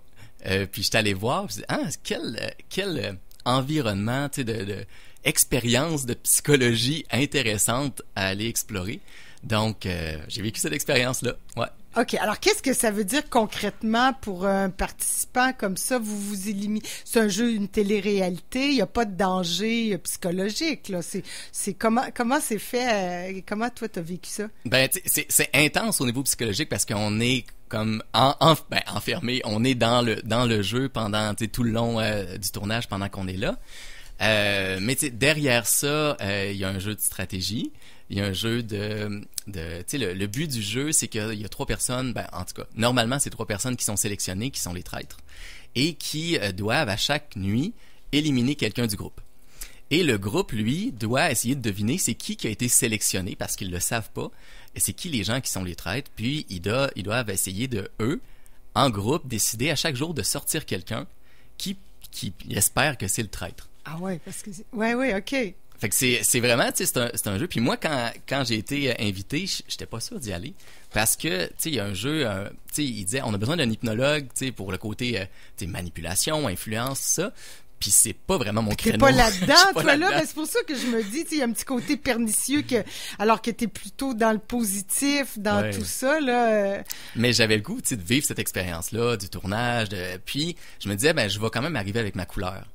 Puis, j'étais allé voir, je me suis dit « quel environnement, tu sais, de expérience de psychologie intéressante à aller explorer. » Donc, j'ai vécu cette expérience-là, ouais. OK. Alors, qu'est-ce que ça veut dire concrètement pour un participant comme ça? Vous éliminez... C'est un jeu, une télé-réalité. Il n'y a pas de danger psychologique, là. C'est comment c'est fait? Comment toi, t'as vécu ça? Ben, c'est intense au niveau psychologique parce qu'on est comme enfermé. On est dans le jeu pendant tout le long du tournage pendant qu'on est là. Mais derrière ça, il y a un jeu de stratégie. Il y a un jeu le but du jeu, c'est qu'il y a 3 personnes, en tout cas, normalement, c'est 3 personnes qui sont sélectionnées, qui sont les traîtres, et qui doivent, à chaque nuit, éliminer quelqu'un du groupe. Et le groupe, lui, doit essayer de deviner c'est qui a été sélectionné, parce qu'ils le savent pas, et c'est qui les gens qui sont les traîtres, puis ils doivent essayer de, eux, en groupe, décider à chaque jour de sortir quelqu'un qui espère que c'est le traître. Ah ouais, parce que ouais, OK. Fait que c'est vraiment, tu sais, c'est un jeu. Puis moi, quand j'ai été invité, j'étais pas sûr d'y aller. Parce que, tu sais, il y a un jeu, tu sais, il disait, on a besoin d'un hypnologue, tu sais, pour le côté, tu sais, manipulation, influence, tout ça. Puis c'est pas vraiment mon créneau. T'es pas là-dedans, toi, là. Ben, c'est pour ça que je me dis, tu sais, il y a un petit côté pernicieux alors que t'es plutôt dans le positif, dans tout ça, là. Mais j'avais le goût, tu sais, de vivre cette expérience-là, du tournage, puis je me disais, ben, je vais quand même arriver avec ma couleur.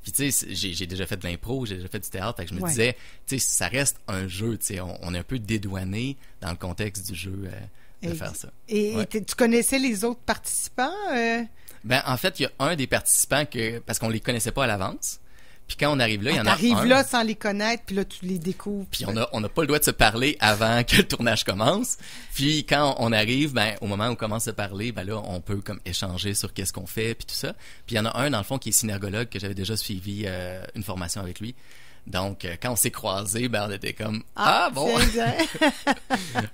Puis tu sais, j'ai déjà fait de l'impro, j'ai déjà fait du théâtre, fait que je me disais, tu sais, ça reste un jeu, tu sais, on est un peu dédouané dans le contexte du jeu de faire ça. Et tu connaissais les autres participants? Ben en fait, il y a un des participants parce qu'on les connaissait pas à l'avance. Puis quand on arrive là, il y en a un. T'arrives là sans les connaître, puis là, tu les découvres. Puis on n'a pas le droit de se parler avant que le tournage commence. Puis quand on arrive, ben au moment où on commence à parler, ben là, on peut comme échanger sur qu'est-ce qu'on fait, puis tout ça. Puis il y en a un, dans le fond, qui est synergologue, que j'avais déjà suivi une formation avec lui. Donc, quand on s'est croisés, ben on était comme bon,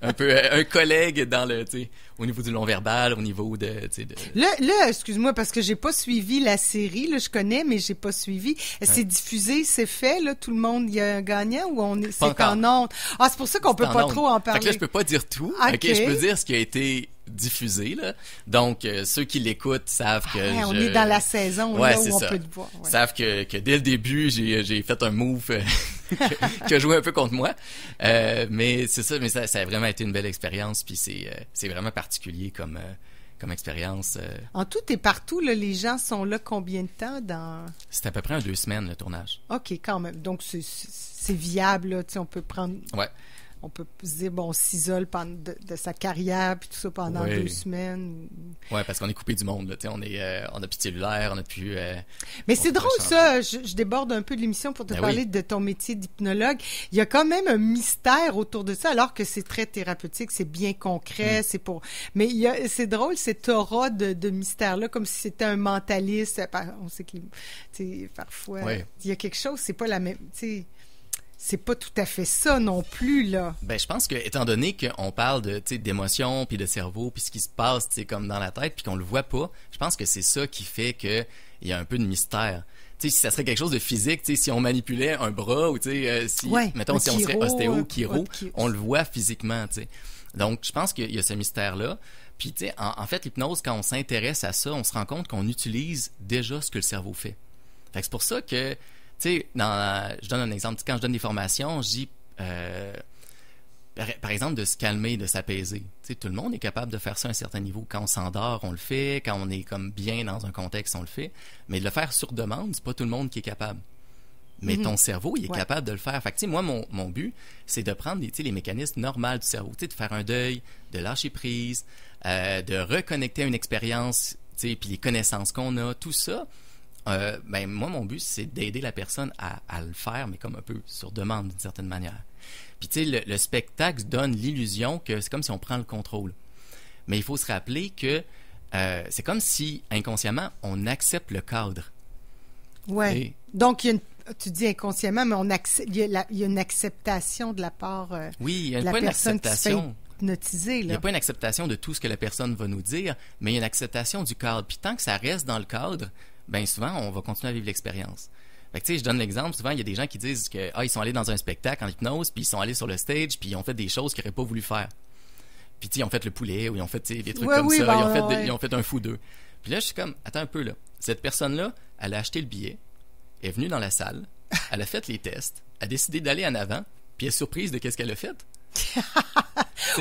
un peu un collègue dans le, tu sais, au niveau du long verbal, au niveau de, tu sais, de. Là, excuse-moi parce que j'ai pas suivi la série, là, je connais, mais j'ai pas suivi. C'est diffusé, c'est fait, là, tout le monde, il y a un gagnant ou c'est en ondes? Ah, c'est pour ça qu'on peut pas trop en parler. Fait que là, je peux pas dire tout. Ok, je peux dire ce qui a été diffusé, là. Donc, ceux qui l'écoutent savent que on est dans la saison, là, où on peut le voir. Ouais. Savent que dès le début, j'ai fait un move qui a joué un peu contre moi. Mais c'est ça, mais ça a vraiment été une belle expérience, puis c'est vraiment particulier comme expérience. En tout et partout, là, les gens sont là combien de temps dans... C'est à peu près 2 semaines, le tournage. OK, quand même. Donc, c'est viable, là, tu sais, on peut prendre... Ouais. On peut se dire, bon, on s'isole de sa carrière, puis tout ça pendant 2 semaines. Oui, parce qu'on est coupé du monde, là, tu sais, on a plus de cellulaire, on a plus... Mais c'est drôle, ça, je déborde un peu de l'émission pour te parler de ton métier d'hypnologue. Il y a quand même un mystère autour de ça, alors que c'est très thérapeutique, c'est bien concret, c'est pour... Mais c'est drôle, cette aura de mystère-là, comme si c'était un mentaliste. On sait que, tu sais, parfois, il y a quelque chose, c'est pas la même... Tu sais, c'est pas tout à fait ça non plus, là. Ben, je pense que, étant donné qu'on parle d'émotions, puis de cerveau, puis ce qui se passe, tu sais, comme dans la tête, puis qu'on le voit pas, je pense que c'est ça qui fait que il y a un peu de mystère. Tu sais, si ça serait quelque chose de physique, tu sais, si on manipulait un bras, ou tu sais, mettons, si on serait ostéo, chiro, on le voit physiquement, tu sais. Donc, je pense qu'il y a ce mystère-là. Puis, tu sais, en fait, l'hypnose, quand on s'intéresse à ça, on se rend compte qu'on utilise déjà ce que le cerveau fait. Fait que c'est pour ça que tu sais, je donne un exemple. Quand je donne des formations, je dis, par exemple, de se calmer, de s'apaiser. Tu sais, tout le monde est capable de faire ça à un certain niveau. Quand on s'endort, on le fait. Quand on est comme bien dans un contexte, on le fait. Mais de le faire sur demande, c'est pas tout le monde qui est capable. Mais ton cerveau, il est capable de le faire. Fait que, tu sais, moi, mon but, c'est de prendre les mécanismes normaux du cerveau. Tu sais, de faire un deuil, de lâcher prise, de reconnecter à une expérience, tu sais, puis les connaissances qu'on a, tout ça, Ben, moi, mon but, c'est d'aider la personne à le faire, mais comme un peu sur demande, d'une certaine manière. Puis, tu sais, le spectacle donne l'illusion que c'est comme si on prend le contrôle. Mais il faut se rappeler que c'est comme si, inconsciemment, on accepte le cadre. Oui. Donc, tu dis inconsciemment, mais il y a une acceptation de la part oui, il y a de la pas personne une acceptation. Hypnotisée. Il n'y a pas une acceptation de tout ce que la personne va nous dire, mais il y a une acceptation du cadre. Puis tant que ça reste dans le cadre, bien souvent, on va continuer à vivre l'expérience. Fait que, tu sais, je donne l'exemple, souvent, il y a des gens qui disent que ils sont allés dans un spectacle en hypnose, puis ils sont allés sur le stage, puis ils ont fait des choses qu'ils n'auraient pas voulu faire. Puis, tu sais, ils ont fait le poulet, ou ils ont fait des trucs comme ça, ils ont fait un fou d'eux. Puis là, je suis comme, attends un peu, là. Cette personne-là, elle a acheté le billet, est venue dans la salle, elle a fait les tests, a décidé d'aller en avant, puis elle est surprise de qu'est-ce qu'elle a fait.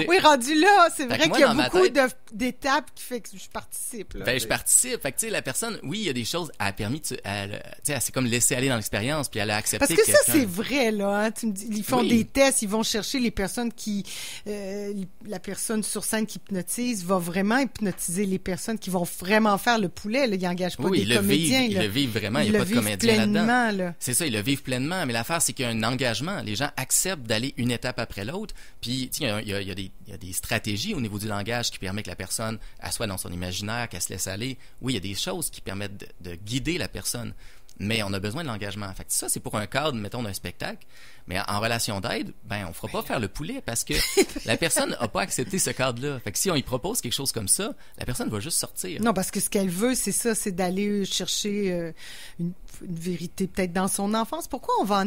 Oui, rendu là, c'est vrai qu'il y a beaucoup d'étapes qui fait que je participe. Là, je participe. Fait que, tu sais, la personne, oui, il y a des choses, elle a permis, elle s'est comme laissé aller dans l'expérience, puis elle a accepté. Parce que ça, c'est vrai, là. Hein, tu me dis, ils font des tests, ils vont chercher les personnes qui... la personne sur scène qui hypnotise va vraiment hypnotiser les personnes qui vont vraiment faire le poulet. Là. Ils n'engagent pas des comédiens. Ils le vivent vraiment, il n'y a pas de comédien là-dedans. Là. C'est ça, ils le vivent pleinement. Mais l'affaire, c'est qu'il y a un engagement. Les gens acceptent d'aller une étape après l'autre. Puis, il y a des stratégies au niveau du langage qui permettent que la personne soit dans son imaginaire, qu'elle se laisse aller. Oui, il y a des choses qui permettent de guider la personne, mais on a besoin de l'engagement. Fait que ça, c'est pour un cadre, mettons, d'un spectacle. Mais en relation d'aide, ben, on fera pas faire le poulet parce que la personne n'a pas accepté ce cadre-là. Fait que si on y propose quelque chose comme ça, la personne va juste sortir. Non, parce que ce qu'elle veut, c'est ça, c'est d'aller chercher une vérité peut-être dans son enfance. Pourquoi on va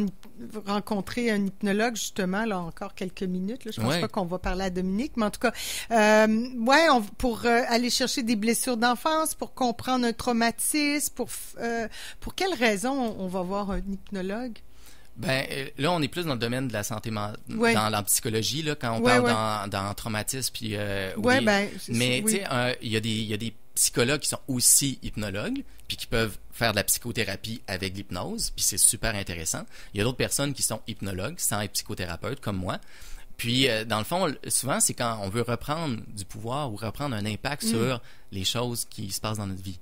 rencontrer un hypnologue, justement, là, encore quelques minutes. Là. Je pense pas qu'on va parler à Dominique, mais en tout cas, pour aller chercher des blessures d'enfance, pour comprendre un traumatisme, pour quelles raisons on va voir un hypnologue? Ben là, on est plus dans le domaine de la santé dans la psychologie là, quand on parle dans traumatisme puis mais tu sais, il y a des psychologues qui sont aussi hypnologues puis qui peuvent faire de la psychothérapie avec l'hypnose, puis c'est super intéressant. Il y a d'autres personnes qui sont hypnologues sans être psychothérapeutes comme moi. Puis, dans le fond, souvent, c'est quand on veut reprendre du pouvoir ou reprendre un impact sur les choses qui se passent dans notre vie.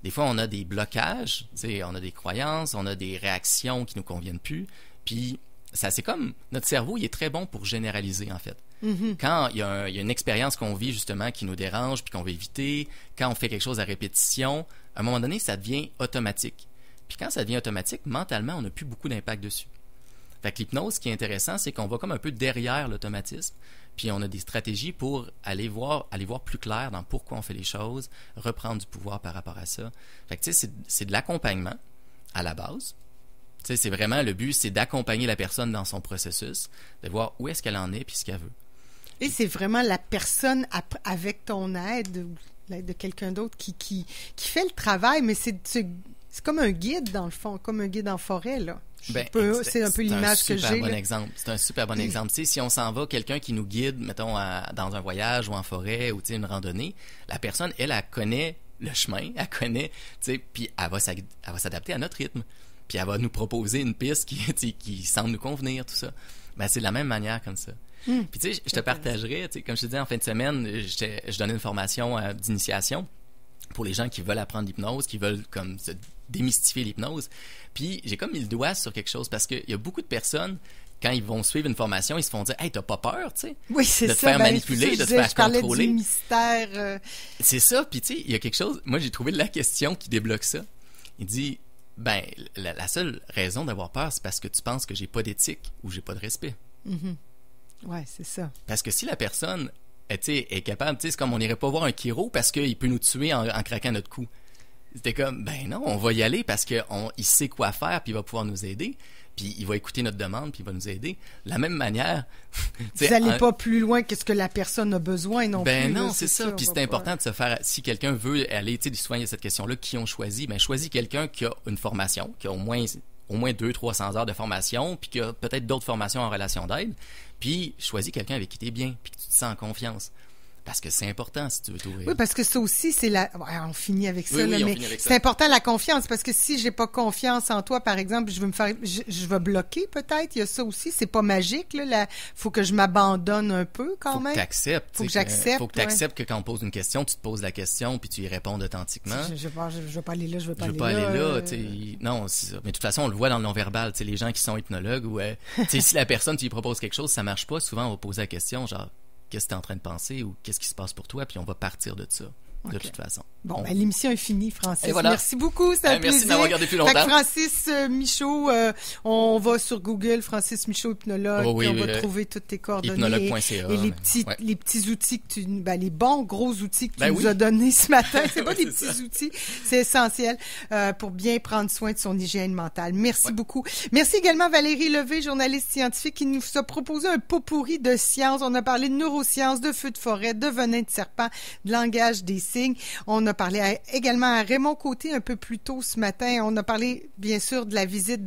Des fois, on a des blocages, on a des croyances, on a des réactions qui nous conviennent plus. Puis, ça, c'est comme notre cerveau, il est très bon pour généraliser, en fait. Mm-hmm. Quand il y a une expérience qu'on vit, justement, qui nous dérange puis qu'on veut éviter, quand on fait quelque chose à répétition, à un moment donné, ça devient automatique. Puis quand ça devient automatique, mentalement, on n'a plus beaucoup d'impact dessus. Fait que l'hypnose, ce qui est intéressant, c'est qu'on va comme un peu derrière l'automatisme, puis on a des stratégies pour aller voir plus clair dans pourquoi on fait les choses, reprendre du pouvoir par rapport à ça. Fait que tu sais, c'est de l'accompagnement à la base. Tu sais, c'est vraiment le but, c'est d'accompagner la personne dans son processus, de voir où est-ce qu'elle en est puis ce qu'elle veut. Et c'est vraiment la personne avec ton aide, l'aide de quelqu'un d'autre qui fait le travail, mais c'est comme un guide dans le fond, comme un guide en forêt là. C'est un peu l'image que j'ai. C'est un super bon exemple. Tu sais, si on s'en va, quelqu'un qui nous guide, mettons, dans un voyage ou en forêt ou une randonnée, la personne, elle connaît le chemin, elle connaît, tu sais, puis elle va s'adapter à notre rythme. Puis elle va nous proposer une piste qui semble nous convenir, tout ça. Ben, c'est de la même manière comme ça. Puis tu sais, je te partagerais, tu sais, comme je te disais, en fin de semaine, je donnais une formation d'initiation pour les gens qui veulent apprendre l'hypnose, qui veulent comme se démystifier l'hypnose. Puis j'ai comme mis le doigt sur quelque chose parce qu'il y a beaucoup de personnes, quand ils vont suivre une formation, ils se font dire « Hey, t'as pas peur, tu sais? Oui, c'est de te faire manipuler, de te faire contrôler. » Je parlais du mystère. C'est ça. Puis tu sais, il y a quelque chose... Moi, j'ai trouvé la question qui débloque ça. Il dit « Ben, la seule raison d'avoir peur, c'est parce que tu penses que j'ai pas d'éthique ou j'ai pas de respect. » Ouais, c'est ça. Parce que si la personne est capable... Tu sais, c'est comme on n'irait pas voir un chiro parce qu'il peut nous tuer en craquant notre cou. C'était comme, ben non, on va y aller parce qu'il sait quoi faire puis il va pouvoir nous aider. Puis il va écouter notre demande puis il va nous aider. De la même manière... Vous n'allez pas plus loin que ce que la personne a besoin non plus. Ben non, c'est ça. Puis c'est important de se faire... Si quelqu'un veut aller... Tu sais, souvent il y a cette question-là, qui on choisit? Ben choisis quelqu'un qui a une formation, qui a au moins 200-300 heures de formation, puis qui a peut-être d'autres formations en relation d'aide. Puis choisis quelqu'un avec qui tu es bien, puis que tu te sens en confiance. Parce que c'est important si tu veux t'ouvrir. Oui, parce que ça aussi, c'est la... Ouais, on finit avec ça, Oui, là, on mais finit avec c'est ça. important la confiance, parce que si j'ai pas confiance en toi, par exemple, je vais bloquer peut-être, il y a ça aussi, c'est pas magique, là, faut que je m'abandonne un peu quand même. Faut que j'accepte. Faut que tu acceptes que quand on pose une question, tu te poses la question puis tu y réponds authentiquement. Je veux pas aller là, je veux pas aller là. Non, c'est ça. Mais de toute façon, on le voit dans le non-verbal, les gens qui sont hypnologues ou si la personne tu lui proposes quelque chose, ça marche pas, souvent on va poser la question genre qu'est-ce que tu es en train de penser ou qu'est-ce qui se passe pour toi, puis on va partir de ça. De toute façon. Bon, l'émission est finie, Francis. Voilà. Merci beaucoup, c'était un plaisir. Merci de m'avoir gardé plus longtemps. Francis Michaud, on va sur Google, Francis Michaud, hypnologue, puis on va trouver toutes tes coordonnées. Hypnologue.ca. Et les petits outils que les bons gros outils que tu nous oui. as donnés ce matin. C'est pas des petits outils, c'est essentiel pour bien prendre soin de son hygiène mentale. Merci beaucoup. Merci également Valérie Levé, journaliste scientifique, qui nous a proposé un pot pourri de sciences. On a parlé de neurosciences, de feux de forêt, de venin de serpent, de langage des signes. On a parlé également à Raymond Côté un peu plus tôt ce matin. On a parlé, bien sûr, de la visite